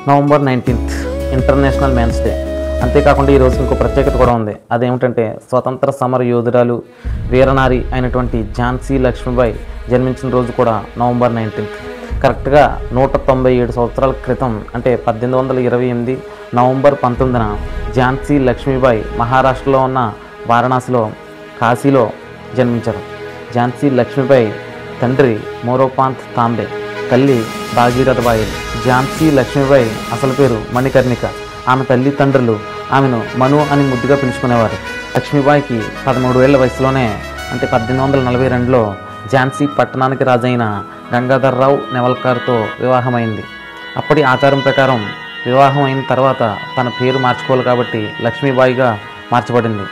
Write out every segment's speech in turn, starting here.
November 19th international men's day. అంతేకాకుండా ఈరోజు ఇంకో ప్రత్యేకత కూడా ఉంది. అదేమిటంటే స్వతంత్ర సమర యోధురాలు వీరనారి అయినటువంటి ఝాన్సీ లక్ష్మీబాయి జన్మించిన రోజు కూడా నవంబర్ 19th. కరెక్ట్గా 197 సంవత్సరాల క్రితం అంటే 1828 నవంబర్ 19న ఝాన్సీ లక్ష్మీబాయి మహారాష్ట్రలో ఉన్న వారణాసిలో కాశీలో జన్మించారు. ఝాన్సీ లక్ష్మీబాయి తండ్రి మోరోపాంత్ తాంబే, తల్లి భాగీరథబాయి. ఝాన్సీ లక్ష్మీబాయి అసలు పేరు మణికర్ణిక. ఆమె తల్లిదండ్రులు ఆమెను మను అని ముద్దుగా పిలుచుకునేవారు. లక్ష్మీబాయికి 13 ఏళ్ల వయసులోనే అంటే 1842లో ఝాన్సీ పట్టణానికి రాజైన గంగాధర్రావు నెవల్కర్తో వివాహమైంది. అప్పటి ఆచారం ప్రకారం వివాహం అయిన తర్వాత తన పేరు మార్చుకోవాలి కాబట్టి లక్ష్మీబాయిగా మార్చబడింది.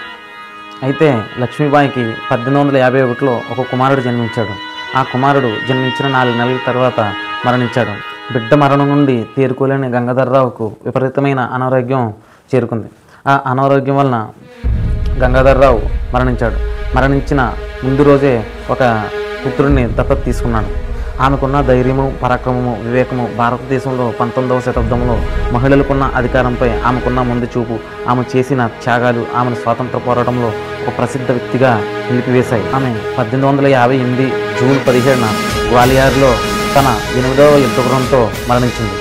అయితే లక్ష్మీబాయికి 1851లో ఒక కుమారుడు జన్మించాడు. ఆ కుమారుడు జన్మించిన 4 నెలల తర్వాత మరణించాడు. బిడ్డ మరణం నుండి తేరుకోలేని గంగాధర్రావుకు విపరీతమైన అనారోగ్యం చేరుకుంది. ఆ అనారోగ్యం వలన గంగాధర్రావు మరణించాడు. మరణించిన ముందు రోజే ఒక పుత్రుడిని దత్తత తీసుకున్నాడు. ఆమెకున్న ధైర్యము, పరాక్రమము, వివేకము భారతదేశంలో 19వ శతాబ్దంలో మహిళలకున్న అధికారంపై ఆమెకున్న ముందు చూపు, ఆమె చేసిన త్యాగాలు ఆమెను స్వాతంత్ర పోరాటంలో ఒక ప్రసిద్ధ వ్యక్తిగా నిలిపివేశాయి. ఆమె 1858 జూన్ 17న గ్వాలియర్లో తన 8వ యుద్ధ గుర్రంతో మరణించింది.